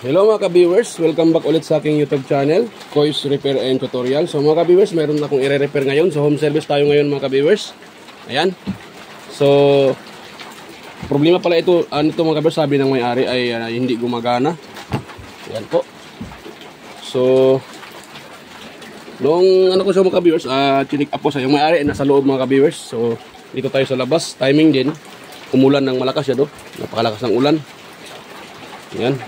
Hello mga ka-viewers, welcome back ulit sa aking YouTube channel, Kois Repair and Tutorial. So mga ka-viewers, meron akong i-repair ngayon. So home service tayo ngayon mga ka-viewers. Ayan. So problema pala ito, ito mga ka-viewers, sabi ng may-ari ay hindi gumagana. Ayan po. So nung ko sa mga ka-viewers, chinik up ko sa yung may-ari, nasa loob mga ka-viewers. So dito tayo sa labas, timing din. Umulan ng malakas yan, napakalakas ng ulan. Ayan.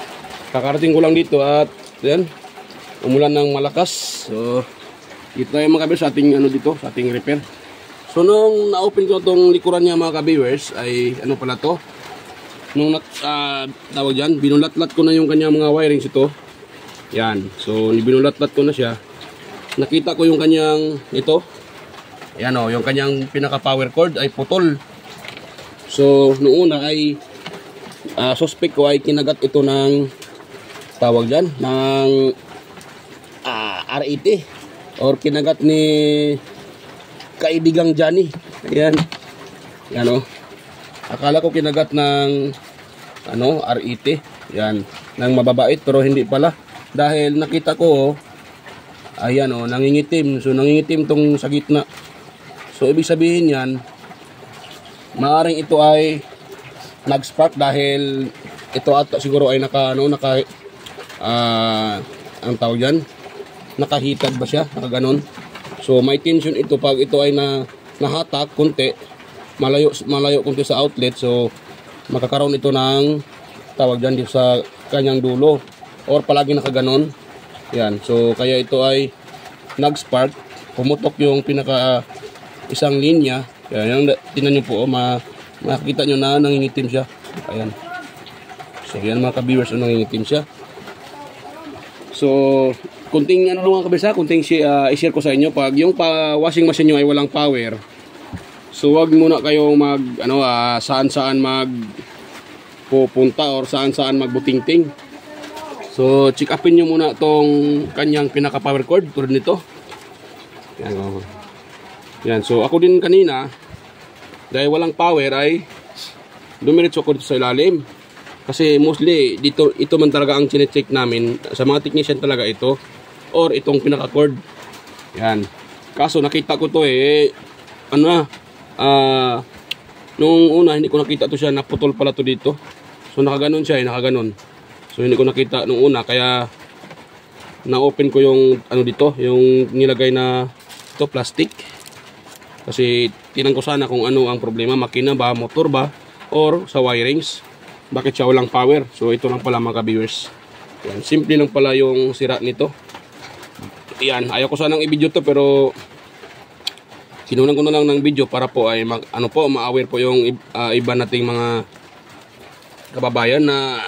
Kakarating ko lang dito at yan, umulan ng malakas. So dito tayo mga ka-viewers sa ating dito, sa ating repair. So nung na-open ko itong likuran niya mga ka-viewers ay pala to. Nung tawag dyan, binulat-lat ko na yung kanyang mga wirings ito. Yan. So binulat-lat ko na siya. Nakita ko yung kanyang ito. Ayan yung kanyang pinaka power cord ay putol. So noong una ay suspect ko ay kinagat ito ng tawag dyan ng R80 or kinagat ni kaibigang Johnny. Ayan. Yan akala ko kinagat ng R80. Yan. Ng mababait pero hindi pala. Dahil nakita ko ayan nangingitim. So nangingitim tong sa gitna. So ibig sabihin yan maaaring ito ay nag-spark dahil ito at siguro ay ang tawag dyan, nakahitad ba siya, nakaganon. So may tension ito pag ito ay nahatak konti, malayo konti sa outlet. So makakaroon ito ng tawag dyan dito sa kanyang dulo or palagi nakaganon. Yan, so kaya ito ay nag-spark, pumutok yung pinaka isang linya. Yan, tinan nyo po, makikita nyo na nangingitim siya. Ayan. So yan mga ka-viewers, nangingitim siya. So kunting mga kabisa, kunting i-share ko sa inyo. Pag yung washing machine nyo ay walang power, so wag muna kayong saan-saan pupunta or saan-saan magbutingting. So check upin nyo muna tong kanyang pinaka power cord tulad nito. Yan, yan. So ako din kanina, dahil walang power ay dumiretso ko dito sa ilalim. Kasi mostly dito ito man talaga ang chine-check namin sa mga technician talaga ito or itong pinaka-cord. Yan. Kaso nakita ko to nung una hindi ko nakita to siya, naputol pala to dito. So nakaganon siya, nakaganon. So hindi ko nakita nung una kaya na-open ko yung dito, yung nilagay na ito plastic. Kasi tinan ko sana kung ano ang problema, makina ba, motor ba, or sa wirings. Bakit siya walang power? So ito lang pala mga ka-viewers. Yan, simple lang pala yung sira nito. Yan, ayaw ko sanang i-video to pero kinunan ko na lang ng video para po ay ma-aware po yung iba nating mga kababayan na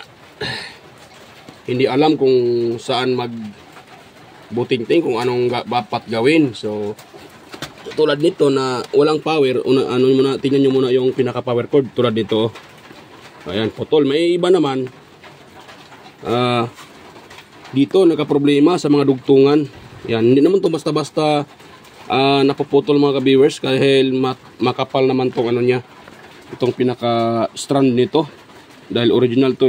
hindi alam kung saan magbutingting, kung anong dapat gawin. So tulad nito na walang power, tingnan nyo muna yung pinaka power cord tulad nito. Ayan, putol. May iba naman dito nagka-problema sa mga dugtungan. Yan, hindi naman to basta-basta napuputol mga ka-viewers dahil makapal naman tong itong pinaka strand nito. Dahil original to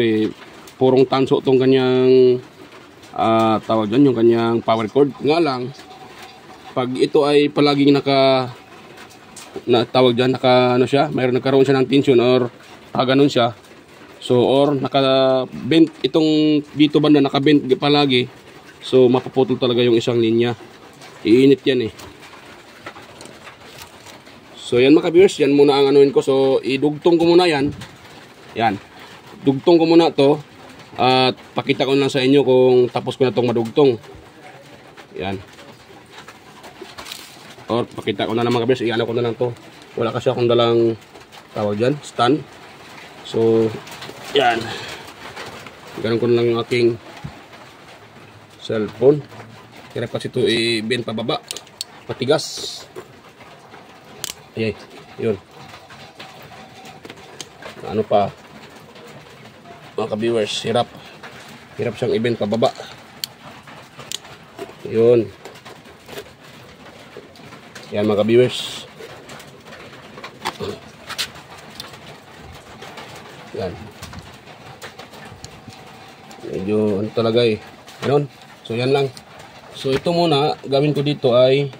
purong tanso tong kanyang tawag dyan, yung kanyang power cord. Nga lang pag ito ay palaging mayroon nagkaroon siya ng tension or ganun siya. So or naka-bent itong dito banda, naka-bent palagi. So mapuputol talaga yung isang linya. Iinit yan So yan mga ka-viewers, yan muna ang ko. So idugtong ko muna yan. Yan. Dugtong ko muna to at pakita ko lang sa inyo kung tapos ko na tong madugtong. Yan. Or pakita ko na lang mga ka-viewers, ko na lang to. Wala kasi akong dalang tawag dyan, stand. So yan, ganun ko na lang yung aking cellphone. Kaya kasi ito i-bend pababa, patigas. Ayay, yun. Ano pa mga ka-viewers, hirap siyang i-bend pababa. Yun. Yan mga ka-viewers. Yan. Medyo ano talaga eh. Ganun. So yan lang. So ito muna, gawin ko dito ay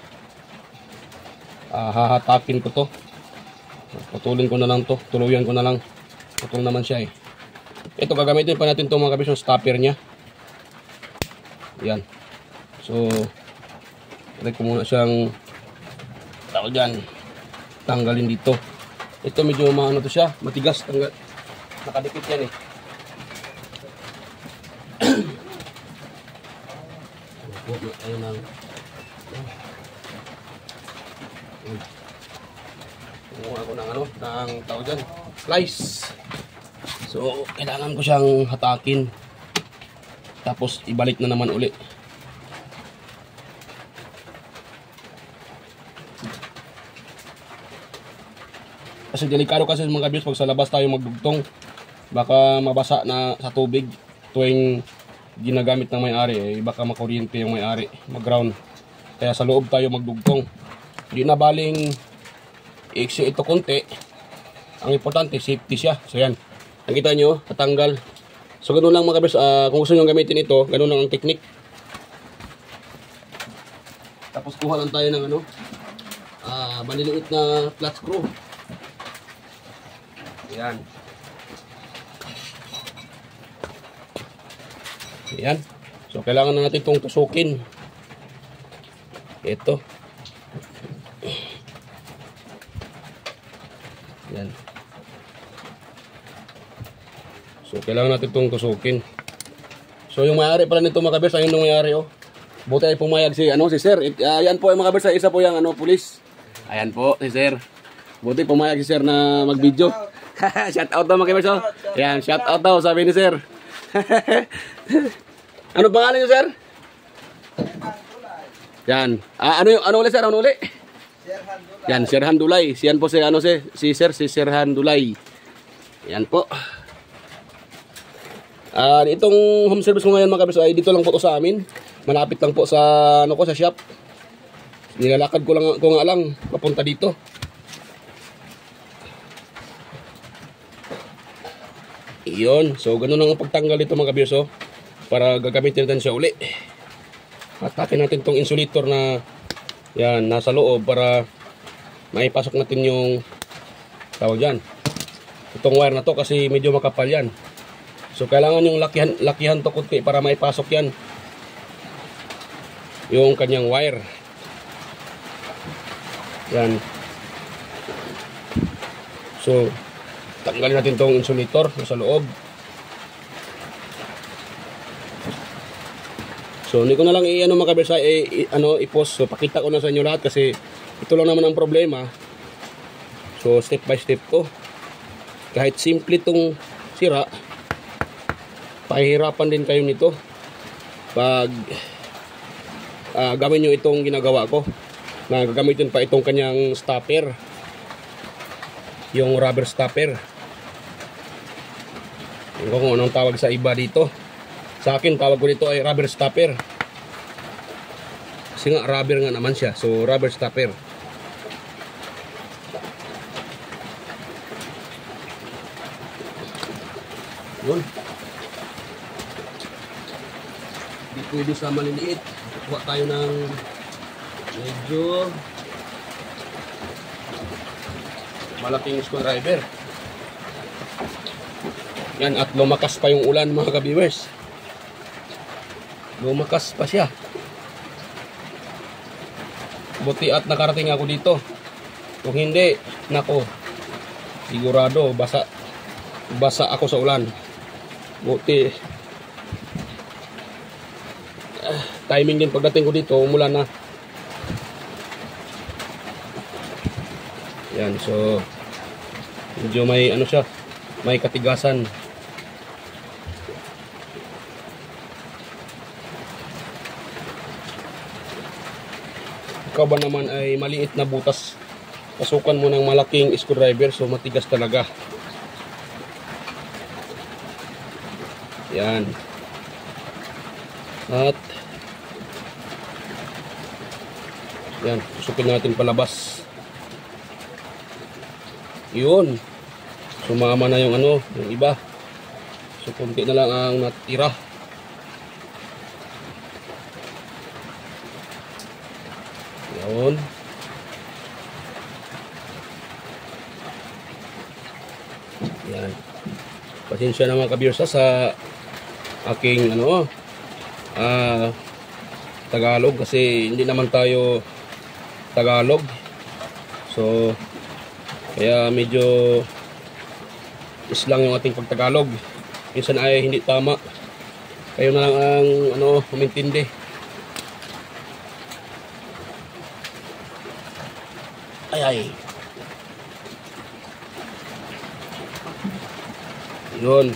hahatakin ko to. Putulin ko na lang to. Tuluyan ko na lang. Putol naman siya eh. Ito gagamitin pa natin itong mga kabis yung stopper nya. Yan. So try ko muna siyang tanggalin dito. Ito medyo maano to siya, matigas. Nakadikit yan eh. Ayun. Kumuha ako ng tawag dyan, slice. So kailangan ko siyang hatakin, tapos ibalik na naman uli. Kasi delikado kasi mga kabis pag sa labas tayo magdugtong, baka mabasa na sa tubig tuwing ginagamit ng may-ari eh, baka makuryente yung may-ari, mag-ground. Kaya sa loob tayo magdugtong. Hindi na baling i-exit ito konti. Ang importante safety siya. So yan, nakita nyo, tatanggal. So ganoon lang mga kabis, kung gusto nyo gamitin ito, ganoon lang ang technique. Tapos kuha lang tayo ng maliliit na flat screw. Yan. Yan. So kailangan na natin itong tusukin. Ito. Yan. So kailangan natin itong tusukin. So yung may-ari pala nito mga kabers, ayun yung may-ari oh. Buti ay pumayag si Sir. Ayan po mga kabers, isa po yung pulis. Ayan po si Sir. Buti pumayag si Sir na mag-video. Shout out daw mga kabers oh. Ayan, shout out daw sabi ni Sir. Ano pangalan niyo, Sir? Yan. Ano ulit, Sir? Ano ulit? Yan, Sir Handulay. Siyan po si si Sir Handulay. Yan po. Itong home service ko ngayon mga kabis ay dito lang po sa amin. Malapit lang po sa sa shop. Nilalakad ko nga lang papunta dito. Iyon. So ganun ang pagtanggal dito mga kabis oh. Para gagamitin natin siya uli. Atakin natin tong insulator na yan nasa loob para maipasok natin yung tawag yan. Itong wire na to kasi medyo makapal yan. So kailangan yung lakihan to kunti para maipasok yan. Yung kanyang wire. Yan. So tanggalin natin tong insulator nasa loob. So hindi ko na lang mga kabers i-post. So pakita ko na sa inyo lahat kasi ito lang naman ang problema. So step by step ko. Kahit simple itong sira, pahihirapan din kayo nito pag gawin nyo itong ginagawa ko na gagamitin pa itong kanyang stopper, yung rubber stopper. Hindi ko kung anong tawag sa iba dito. Sa akin, tawag ko dito ay rubber stopper. Kasi nga, rubber nga naman siya. So, rubber stopper. Yun. Hindi pwede sa maliliit. Kuha tayo ng medyo malaking screwdriver. Yan, at lumakas pa yung ulan mga ka-viewers. Lumakas pa siya. Buti at nakarating ako dito. Kung hindi, nako, sigurado basa ako sa ulan. Buti timing din pagdating ko dito, umulan na. Yan, so medyo may siya, may katigasan. Ikaw ba naman ay maliit na butas, pasukan mo ng malaking screwdriver, so matigas talaga. Yan. At yan, pasukin natin palabas. Yun. Sumama na yung yung iba. So konti na lang ang natira. Yun. Yan. Pasensya na mga kabiyers sa aking Tagalog kasi hindi naman tayo Tagalog. So kaya medyo islang yung ating pagtagalog. Minsan ay hindi tama. Kayo na lang ang umintindi. Ay. Yun.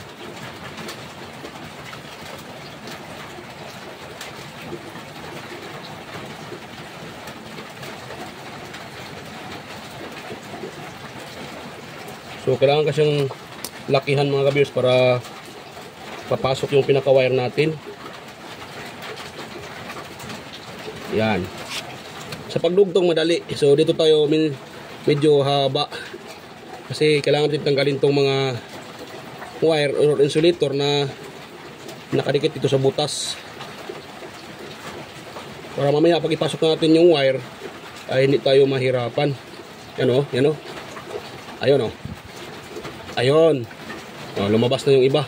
So kailangan kasyang lakihan mga kabiyers para papasok yung pinaka-wire natin. Yan. Sa pagdugtong madali. So dito tayo medyo haba. Kasi kailangan din tanggalin tong mga wire or insulator na nakadikit dito sa butas. Para mamaya pag ipasok natin yung wire ay hindi tayo mahirapan. Yan o. Yan o. Ayun o. Ayun. Lumabas na yung iba.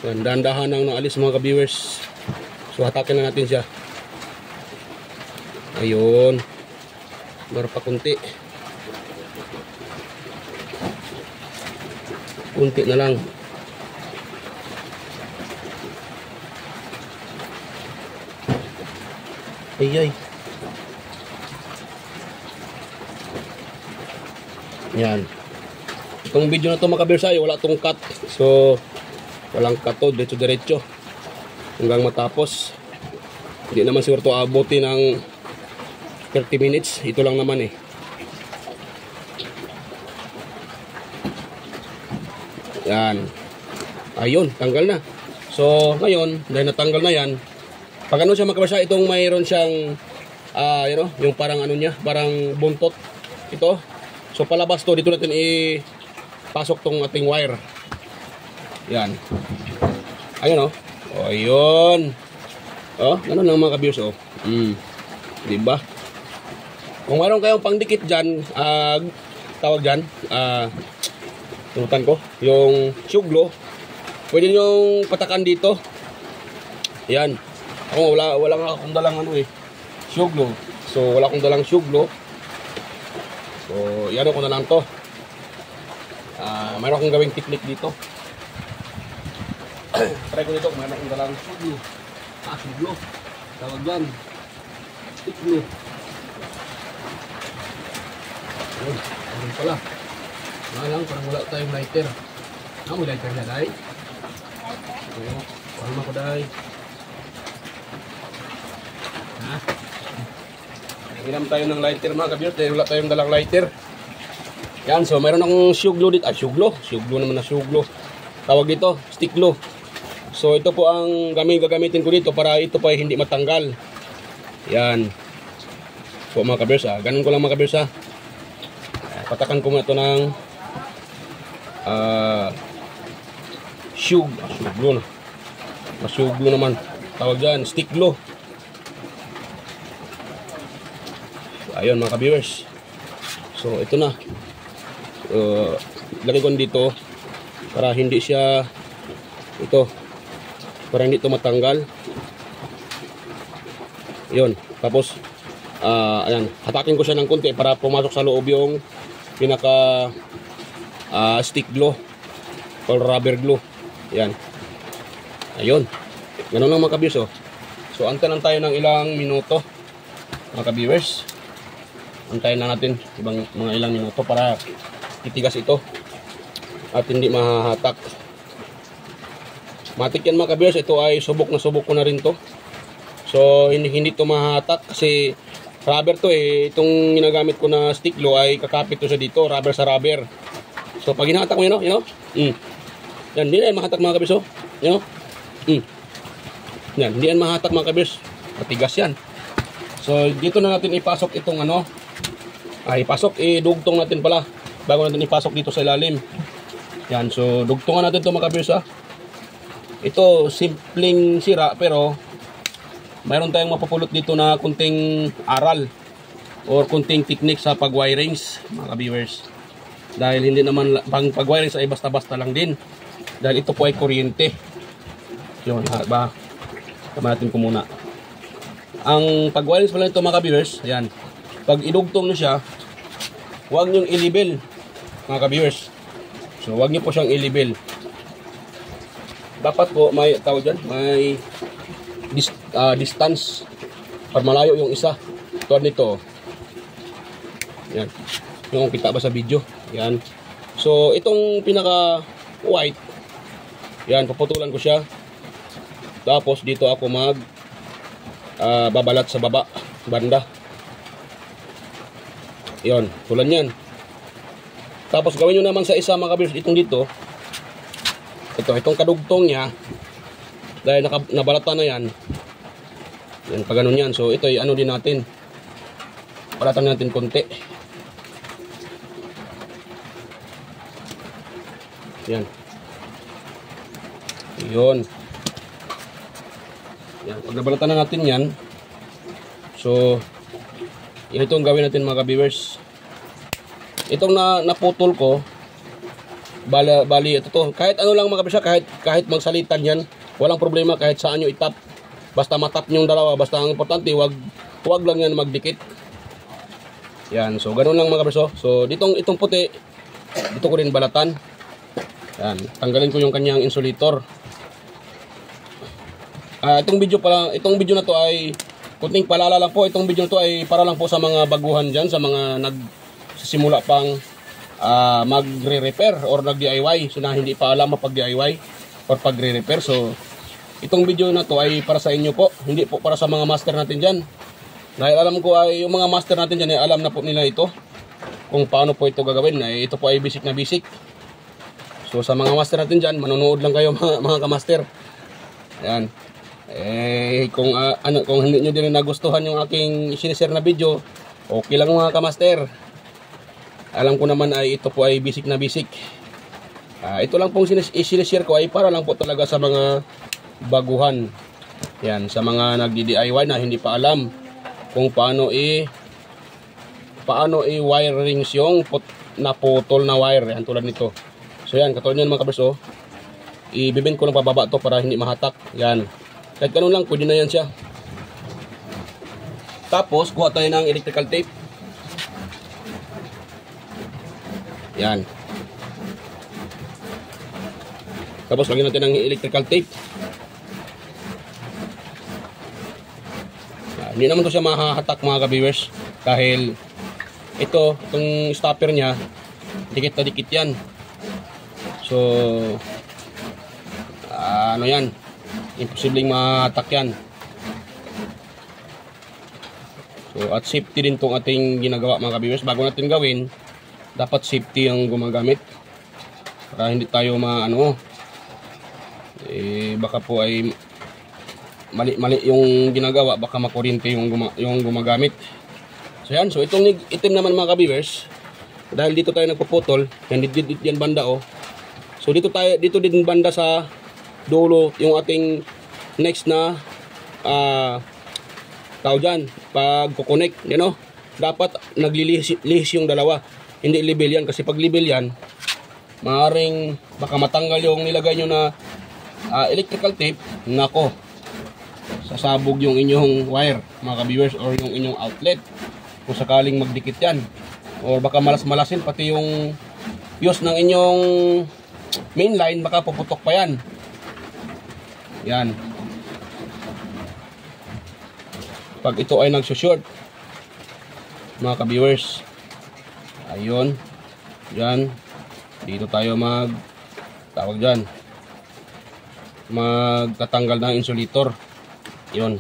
Dahan-dahan nang naalis mga ka-viewers. So hatakin na natin siya. Ayun. Meron pa kunti. Kunti na lang. Ay. Yan. Itong video na to mga ka-viewers ay wala tong cut. So walang cut to, diretso hanggang matapos. Hindi naman siguro to abuti ng 30 minutes. Ito lang naman eh. Yan. Ayun, tanggal na. So ngayon dahil natanggal na yan, pag siya mga ka-viewers, itong mayroon siyang yung parang niya, parang buntot ito. So palabas to, dito natin pasok tong ating wire. Yan. Ayun ayun. Ganun lang mga ka-viewers diba? Kung mayroon kayong pangdikit dyan, tawag dyan, tunutan ko, yung shuglo, pwede yung patakan dito. Yan. Ako wala nga akong dalang shuglo. So wala akong dalang shuglo. So yan ko na lang to. Mayroon akong gawing technique dito. Try ko dito kung mayroon akong dalang shuglo. Shuglo. Tawag dyan. Shuglo. Ayun. Ayun pala. Wala lang. Parang wala tayong lighter. May lighter na dahi. Parang ako dahi. Hinam tayo ng lighter mga ka-viewers dahil wala tayong dalang lighter. Yan, so mayroon akong shuglo dito. Shuglo naman na shuglo. Tawag dito, stick glue. So ito po ang gagamitin ko dito para ito pa hindi matanggal. Yan. So mga ka-viewers ganun ko lang mga ka-viewers patakan ko muna ito ng shuglo na. Shuglo naman. Tawag dyan, stick glue. Ayun mga ka-viewers. So ito na. Lagay ko dito para hindi siya para hindi ito matanggal. Yun. Tapos ayan, hatakin ko siya ng konti para pumasok sa loob yung pinaka stick glue or rubber glue. Yan. Ayun. Ganun lang mga ka-viewers So antayin lang tayo ng ilang minuto mga ka-viewers. Antayin na natin mga ilang minuto para titigas ito at hindi mahahatak. Matik yan mga ka-viewers. Ito ay subok ko na rin to. So hindi to mahahatak kasi rubber to itong ginagamit ko na stick glue ay kakapit to sa dito, rubber sa rubber. So pag hinahatak mo yan yan, hindi yan mahatak mga ka-viewers yan, hindi yan mahatak mga ka-viewers. Matigas yan. So dito na natin ipasok itong idugtong natin pala bago natin ipasok dito sa ilalim. Yan, so dugtungan natin ito mga ka-viewers Ito simpleng sira pero mayroon tayong mapupulot dito na kunting aral. or kunting technique sa pag-wirings, mga viewers. Dahil hindi naman pag-wirings ay basta-basta lang din. Dahil ito po ay kuryente. Yun, ba? Tama natin ko muna. Ang pag-wirings pala nito, mga viewers, ayan. Pag idugtong nyo siya, huwag nyo i-label, mga viewers. So, huwag nyo po siyang i-label. Dapat po may tawag dyan, may distance para malayo yung isa. Tulad nito. Yan. Yung kita ba sa video? Yan. So, itong pinaka white, yan, paputulan ko siya. Tapos, dito ako babalat sa banda. Yan, tulad yan. Tapos, gawin nyo naman sa isa, mga viewers, itong dito. Itong kadugtong niya, dahil nabalatan na yan. Yan, pag ganun yan. So, ito ay ano din natin. Balatan natin konti. Yan. Yun. Yan. Pag nabalatan na natin yan, so, yan itong gawin natin, mga viewers. Itong naputol ko, bali ito to. Kahit ano lang, mga viewers, kahit magsalitan yan, walang problema kahit saan nyo itap. Basta matap nyo yung dalawa. Basta ang importante, wag lang yan magdikit. Yan. So, ganun lang, mga viewers. So, itong puti, dito ko rin balatan. Yan, tanggalin ko yung kanyang insulator. Itong video na to ay kunting palala lang po. Itong video na to ay para lang po sa mga baguhan dyan, sa mga nagsisimula pang magre-repair or nag-DIY. So na hindi pa alam mapag-DIY or pagre-repair. So itong video na to ay para sa inyo po, hindi po para sa mga master natin dyan. Dahil alam ko ay yung mga master natin dyan ay alam na po nila ito kung paano po ito gagawin. Ito po ay basic na basic. So sa mga master natin dyan, manonood lang kayo, mga kamaster. Ayan. Kung hindi nyo din nagustuhan yung aking sinishare na video, okay lang, mga kamaster. Alam ko naman ay ito po ay basic na basic. Ito lang pong sinishare ko ay para lang po talaga sa mga baguhan. Yan, sa mga nagdi-DIY na hindi pa alam kung paano i-wirings yung naputol na wire. Yan, tulad nito. So yan, katulad yan, mga kabers, ibibend ko lang pababa to para hindi mahatak. Yan. Kahit ganun lang, pwede na yan siya. Tapos, kuha tayo ng electrical tape. Yan. Tapos, lagyan natin ng electrical tape. Hindi naman to siya mahahatak, mga ka-viewers. Dahil, itong stopper niya, dikit na dikit yan. So, ano yan, imposibleng mahatak yan. So, at safety din itong ating ginagawa, mga ka-viewers. Bago natin gawin, dapat safety ang gumagamit para hindi tayo baka po ay mali yung ginagawa, baka makuryente yung gumagamit. So yan, so itong itim naman, mga ka-viewers, dahil dito tayo nagpuputol, yan banda so dito din banda sa dulo yung ating next na tao dyan, pag kukonek, dapat naglilihis yung dalawa, hindi libel yan, kasi pag libel yan, maaaring baka matanggal yung nilagay nyo na electrical tape. Nako, sasabog yung inyong wire, mga ka-viewers, or yung inyong outlet kung sakaling magdikit yan, or baka malas-malasin pati yung fuse ng inyong main line, baka puputok pa yan. Yan, pag ito ay nagsushort, mga ka-viewers. Ayun, yan, dito tayo magtatanggal ng insulator. Yun.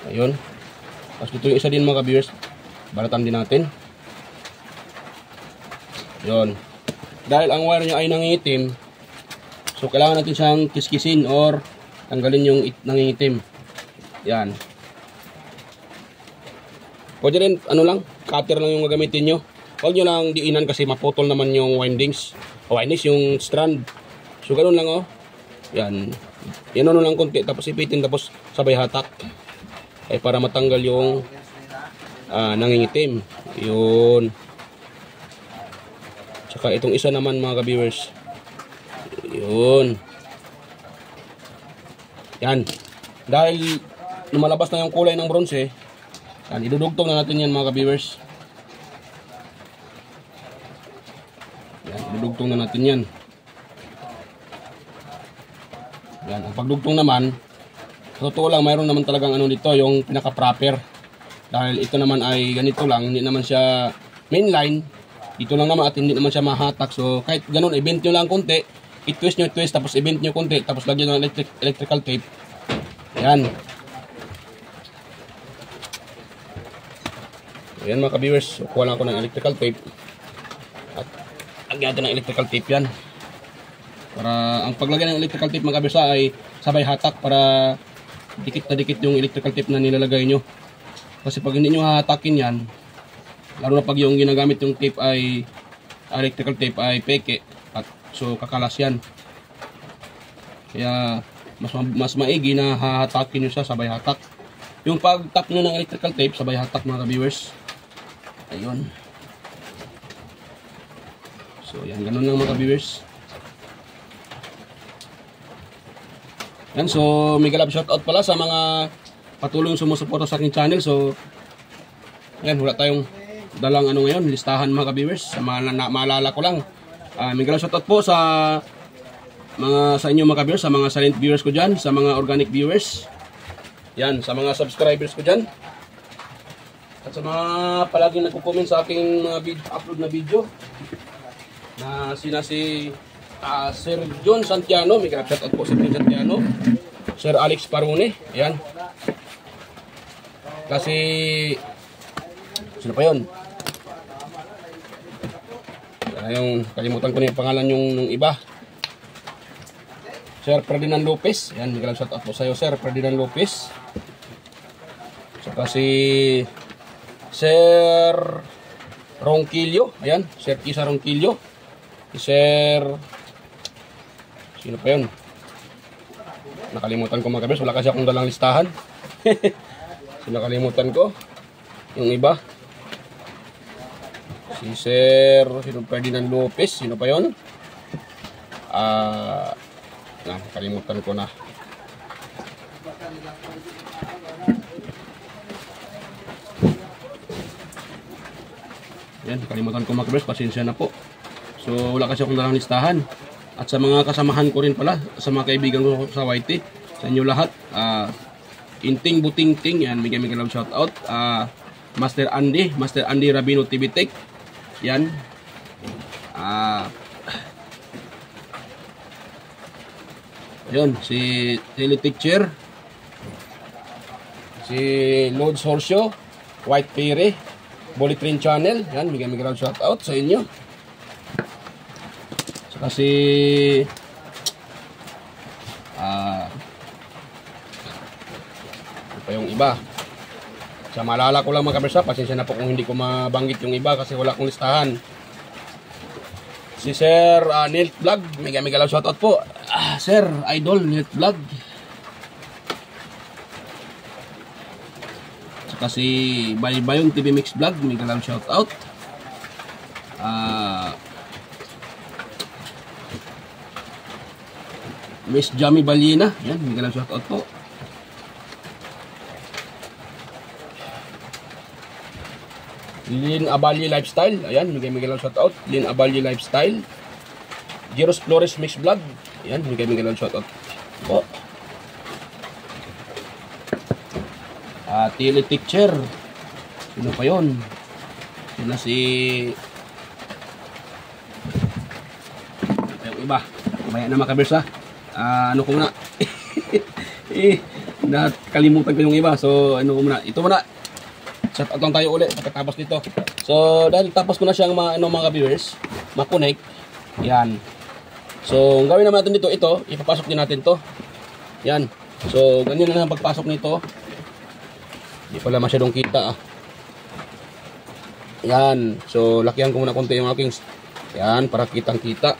Ayun. Tapos dito yung isa din, mga ka-viewers, balatan din natin. Yun. Dahil ang wire niya ay nangingitim, so kailangan natin siyang kiskisin or tanggalin yung nangingitim. Yan. Pwede rin, cutter lang yung gagamitin nyo. Huwag nyo lang diinan kasi maputol naman yung windings, yung strand. So ganun lang, yan. Yan lang konti, tapos ipitin, tapos sabay hatak. Para matanggal yung nangingitim. Yun. Tsaka itong isa naman mga ka-viewers. Yun. Yan. Dahil lumalabas na yung kulay ng bronze, yan, idudugtong na natin yan mga ka-viewers. Yan, idudugtong na natin yan. Yan, ang pagdugtong naman, sa totoo lang, mayroon naman talagang ano dito, yung pinaka-proper. Dahil ito naman ay ganito lang, hindi naman siya mainline. Dito lang naman at hindi naman siya mahatak. So kahit ganun, i-bend nyo lang konti, i-twist nyo, tapos i-bend nyo konti, tapos lagyan ng electrical tape. Yan. Ayan mga ka-viewers, kuha lang ako ng electrical tape. At lagyan natin ng electrical tape yan. Para ang paglagay ng electrical tape mga ka-viewers ay sabay hatak para dikit na dikit yung electrical tape na nilalagay nyo. Kasi pag hindi nyo hahatakin yan, lalo na pag yung ginagamit yung tape ay electrical tape ay peke, at so kakalas yan. Kaya mas maigi na hahatakin nyo siya sabay hatak. Yung pag-tap nyo ng electrical tape sabay hatak mga ka-viewers. Ayun. So yan, ganun lang mga ka-viewers. Yan, so mega love shoutout pala sa mga patuloy sumusuporta sa aking channel. So yan, wala tayong dalang ano ngayon, listahan mga ka-viewers. Maalala ko lang, mega love shoutout po sa inyo mga ka-viewers, sa mga silent viewers ko dyan, sa mga organic viewers. Yan, sa mga subscribers ko dyan. At sa mga palaging nagko-comment sa aking upload na video. Na si Sir John Santiano, may shout out po sa John Santiano. Sir Alex Parone, ayan. Kasi sino pa yun? Yung kalimutan ko na yung pangalan yung iba. Sir Ferdinand Lopez, ayan, may shout out po sa iyo Sir Ferdinand Lopez. Saka si Sir Ronquillo, ayan, Sir Kisa Ronquillo. Sir, sino pa yun? Nakalimutan ko mga kabers, wala kasi akong dalang listahan. So nakalimutan ko yung iba. Si Sir Ferdinand Lopez, sino pa yun? Nakalimutan ko na. Yan, nakalimutan ko mga kabers, pasensya na po. So wala kasi akong dalang listahan. At sa mga kasamahan ko rin pala, sa mga kaibigan ko sa YT, sa inyo lahat, Inting Butingting, yan, mega love shout out. Master Andy Rabino TV Tech, yan. Yun, si Teacher, si Lods Horsio, White Fairy, Bullet Train Channel, yan, mega love shout out sa inyo. Kasi pa yung iba. Sa maalala ko lang mga kabersa, pasensya na po kung hindi ko mabanggit yung iba kasi wala akong listahan. Si Sir Nilt Vlog, mega love shoutout po. Sir Idol Nilt Vlog. Saka si Baybayong TV Mix Vlog, mega love shoutout. Miss Jamie Balina, yan, mega love shoutout po. Lin Abalye Lifestyle, ayan, mega love shoutout. Lin Abalye Lifestyle. Jeros Flores Mix Vlog, ayan, mega love shoutout po. Tili Teacher, sino pa yun? Sino si yung iba, maya na makabers ha. Ano ko muna nakalimutan ko yung iba, so ano ko muna, ito muna, shout out lang tayo ulit pagkatapos nito. So dahil tapos ko na siyang mga viewers makonect, yan. So ang gawin naman natin dito, ito ipapasok din natin to, yan. So ganyan na lang pagpasok nito, hindi pala masyadong kita yan. So lakihan ko muna konti yung aking, yan, para kitang kita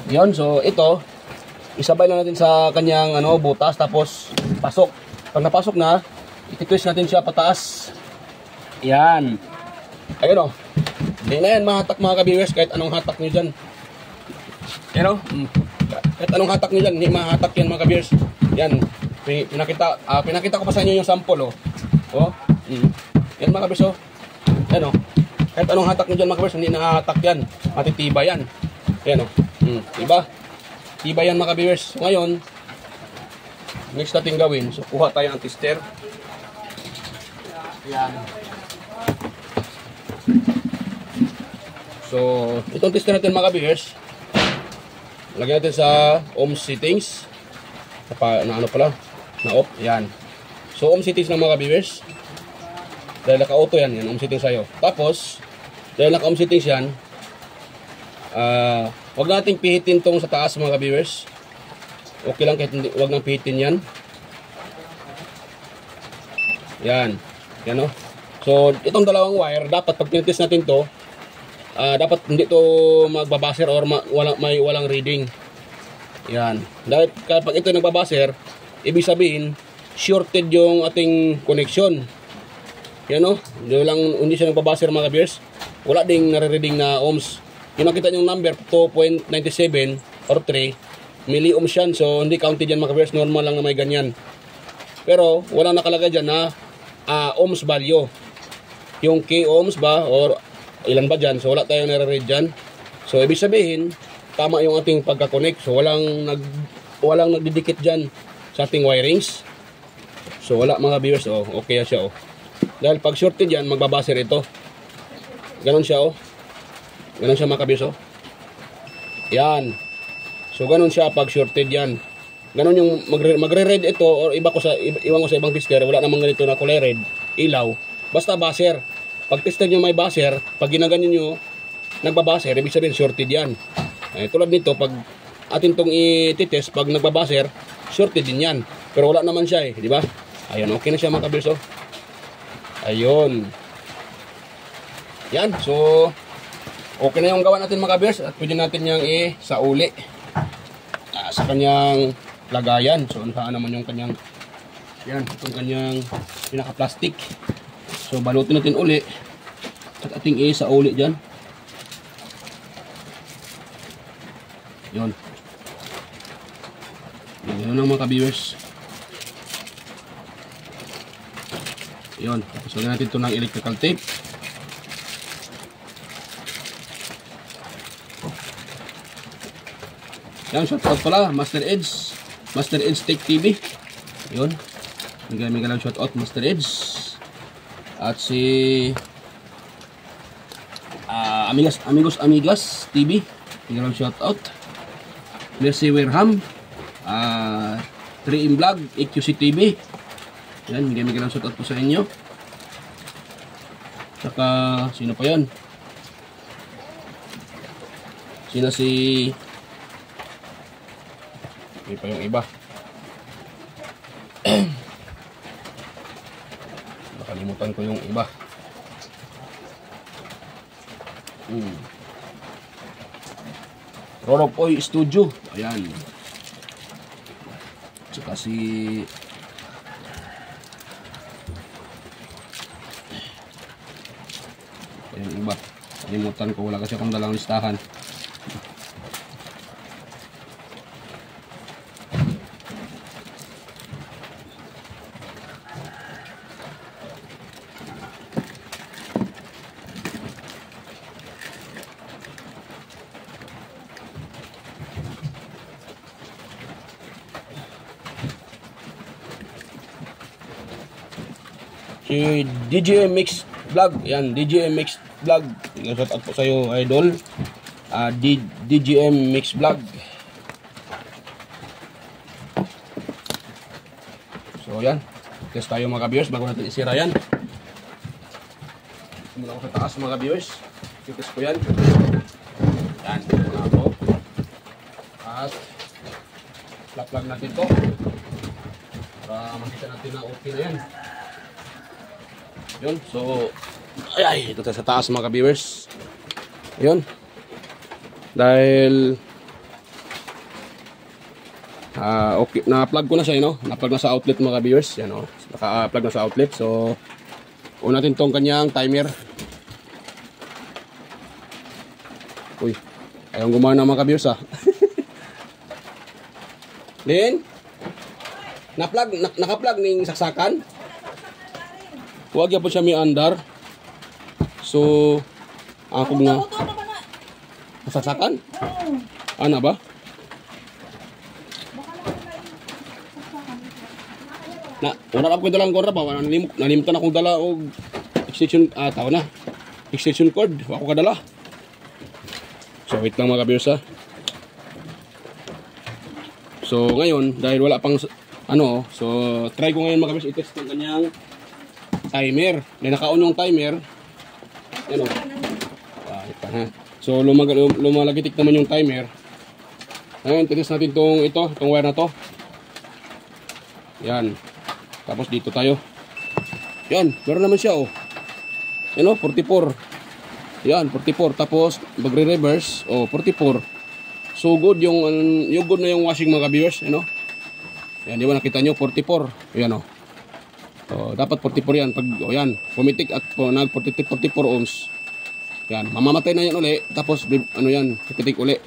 yan. So ito isabay lang natin sa kanyang butas, tapos pasok. Pag napasok na, i-twist natin siya pataas. Yan. Ayun o. Hindi na yan mahatak mga ka-viewers kahit anong hatak nyo dyan. Yan o. Kahit anong hatak nyo dyan, hindi mahatak yan mga ka-viewers. Yan. Pinakita ko pa sa inyo yung sample o. O. Yan mga ka-viewers o. Yan o. Kahit anong hatak nyo dyan mga ka-viewers, hindi nahatak yan. Matitiba yan. Yan o. Diba? Tiba yan mga ka-viewers. So ngayon, next natin gawin, so kuha tayo ng tester. Yan. So, itong tester natin mga ka-viewers, lagyan natin sa ohms settings. Na ano pala? Na off. Yan. So, ohms settings ng mga ka-viewers. Dahil naka-auto yan. Yan, ohms settings sa'yo. Tapos, dahil naka-ohms settings yan, huwag nating pihitin tong sa taas mga ka-viewers. Okay lang kahit hindi, huwag nang pihitin yan. Yan. Yan o. So, itong dalawang wire, dapat pag tinitest natin to, dapat hindi to magbabaser or walang reading. Yan. Dahil kapag ito nagbabaser, ibig sabihin, shorted yung ating connection. Yan o. Hindi siya nagbabaser mga ka-viewers. Wala ding nare-reading na ohms. Yung nakita yung number, 2.97 or 3, milliohms yan. So, hindi counted yan mga ka-viewers. Normal lang na may ganyan. Pero, walang nakalagay dyan na ohms value. Yung k ohms ba, or ilan ba dyan. So, wala tayong nare-read dyan. So, ibig sabihin, tama yung ating pagka-connect. So, walang nagdidikit dyan sa ating wirings. So, wala mga viewers. Oh, okay siya. Oh. Dahil pag shorted yan, magbabaser ito. Ganon siya. Oh. Ganon siya mga ka-viewers. Oh. Yan. So, ganon siya pag shorted yan. Ganon yung magre-red ito or iwan ko sa ibang tester. Wala namang ganito na kulay red. Ilaw. Basta baser. Pag tester nyo may baser, pag ginaganyan nyo, nagbabaser, ibig sabihin shorted yan. Tulad nito, pag atin tong i-test, pag nagbabaser, shorted din yan. Pero wala naman siya di ba? Ayun, okay na siya mga ka-viewers. Oh. Ayun. Yan, so, okay na yung gawa natin mga ka-viewers at pwede natin yung isauli sa kanyang lagayan. So, saan naman yung kanyang, yan, itong kanyang pinaka-plastic. So, balutin natin uli at ating isauli dyan. Yun. Yun na mga ka-viewers. Yun. Tapos lagyan natin ito ng electrical tape. Yan, shoutout pala, Master Edge Tech TV. Yun. Mega lang shoutout, Master Edge. At si Amigas TV. Mega lang shoutout. Mercy Wareham. 3M Vlog, EQC TV. Yan, mega lang shoutout po sa inyo. Saka, sino pa yan? Sino si... May pa yung iba. Nakalimutan ko yung iba. Roropoy Studio. Ayan. Tsaka si... yung iba. Nakalimutan ko. Wala kasi akong dalang listahan. Si DJM Mix Vlog. Yan, DJM Mix Vlog. Shout out po sa iyo, idol. DJM Mix Vlog. So, yan. Test tayo mga viewers bago natin isira yan. Mula ko sa taas mga viewers. Test ko yan. Yan. Ako. At plug natin to. Para makita natin na okay na yan. Yun, so ito tayo sa taas mga ka-viewers. Yun. Dahil okay, na-plug ko na siya, no? Na-plug na sa outlet mga ka-viewers. Yan, no? Naka-plug na sa outlet. So, On natin tong kanyang timer. Uy, ayaw gumana mga ka-viewers ah. Lin, naka-plug ning saksakan. Huwag ya po siya may andar. So, ako nga. Saksakan? Ano ba? Wala ako dalang cord pa. Nalimutan akong dala og extension tao na. Extension cord, wala ko kadala. So wait lang mga ka-viewers ha. So ngayon dahil wala pang so try ko ngayon mga ka-viewers i-test ng kanyang timer. May naka-on yung timer. Yan o. So lumalagitik naman yung timer. Ngayon test natin itong wire na to. Yan. Tapos dito tayo. Yan, meron naman siya oh. Yan oh, 44. Yan, 44. Tapos magre-reverse, 44. So good yung good na yung washing mga ka-viewers, ano? Yan, di ba nakita nyo 44. Yan oh. Dapat 44 yan pag yan, pumitik at nag 44 ohms. Yan, mamamatay na yan uli, tapos ano yan, pipitik uli.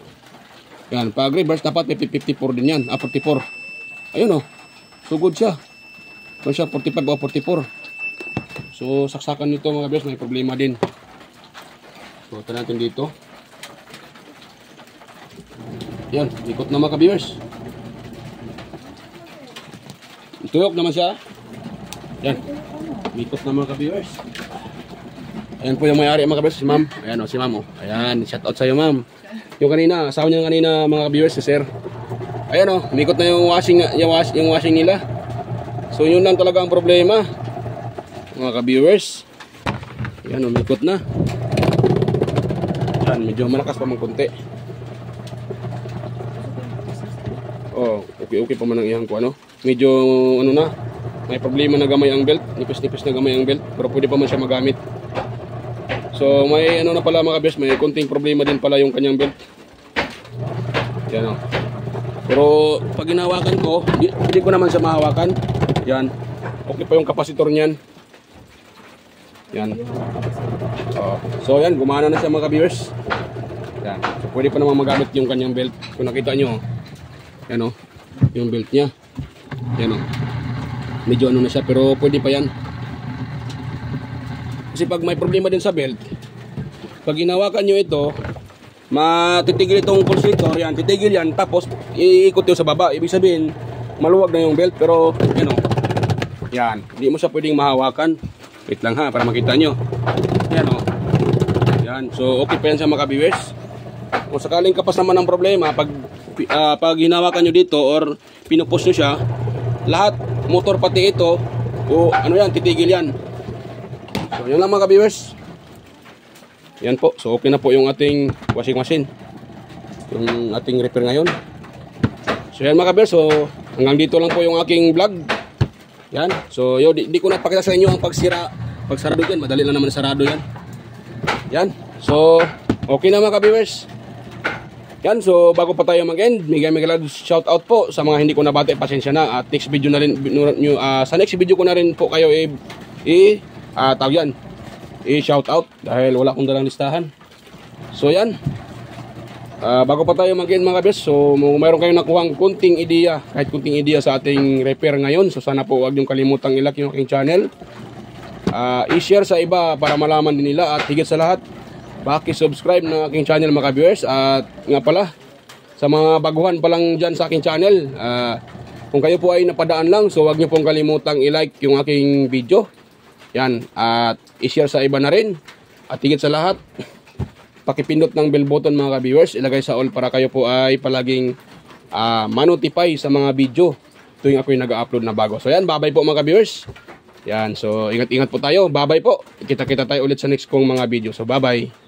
Yan, pag reverse dapat 54 din yan, 44. Ayun oh. So good siya. Kung siya 45 o 44. So saksakan nito mga viewers, may problema din. So ito natin dito. Yan, ikot na mga viewers. Tuyok naman siya. Yan. Ikot na mga viewers. Ayan po yung may-ari mga viewers, si ma'am. Ayan o, si ma'am o. Ayan, shout out sa iyo ma'am. Yung kanina, asawa niya kanina mga viewers, si sir. Ayan o, umikot na yung washing nila. So yun lang talaga ang problema mga ka-viewers. Yan, umikot na. Yan, medyo malakas pa mang konti. Oh, okay pa man ang iyang ko ano. Medyo ano na, may problema na gamay ang belt. Nipis-nipis na gamay ang belt, pero pwede pa man siya magamit. So may ano na pala mga ka-viewers, may konting problema din pala yung kanyang belt. Yan o. Pero pag hinawakan ko, hindi ko naman siya mahawakan. Yan. Okay pa yung kapasitor niyan. Yan. So yan, gumana na siya mga ka-viewers. Yan. So pwede pa naman magamit yung kanyang belt. Kung nakita nyo, yan o, yung belt niya. Yan o. Medyo ano na siya, pero pwede pa yan. Kasi pag may problema din sa belt, pag hinawakan nyo ito, matitigil itong pulsator, yan, titigil yan, tapos iikot yun sa baba. Ibig sabihin, maluwag na yung belt, pero yan o. Yan, hindi mo siya pwedeng mahawakan. Wait lang ha, para makita nyo. Yan o. Yan, so okay pa yan sa mga ka-viewers. Kung sakaling kapas naman ng problema, pag hinawakan nyo dito or pinupush nyo siya, lahat, motor pati ito, o ano yan, titigil yan. So yan lang mga ka-viewers. Yan po, so okay na po yung ating washing machine. Yung ating repair ngayon. So yan mga ka-viewers, so hanggang dito lang po yung aking vlog. Yan, so yo, di ko napakita sa inyo ang pagsarado yan, madali lang naman sarado yan. Yan, so okay na mga ka-viewers. Yan, so bago pa tayo mag-end, mega shout out po sa mga hindi ko nabati, pasensya na. At next video na rin, sa next video ko na rin po kayo tawag yan, i-shout out dahil wala akong dalang listahan. So yan, bago pa tayo mag-end mga kabis, so mayroon kayong nakuhang kunting ideya, kahit kunting ideya sa ating repair ngayon. So sana po huwag niyong kalimutang i-like yung aking channel, i-share sa iba para malaman din nila, at higit sa lahat, paki-subscribe ng aking channel mga viewers. At nga pala, sa mga baguhan pa lang dyan sa aking channel, kung kayo po ay napadaan lang, so huwag niyo pong kalimutang i-like yung aking video. Yan, at i-share sa iba na rin. At higit sa lahat, pakipindot ng bell button mga ka-viewers, ilagay sa all para kayo po ay palaging ma-notify sa mga video tuwing ako yung nag-upload na bago. So yan, bye-bye po mga ka-viewers. Yan, so ingat-ingat po tayo. Bye-bye po. Kita-kita tayo ulit sa next kong mga video. So bye-bye.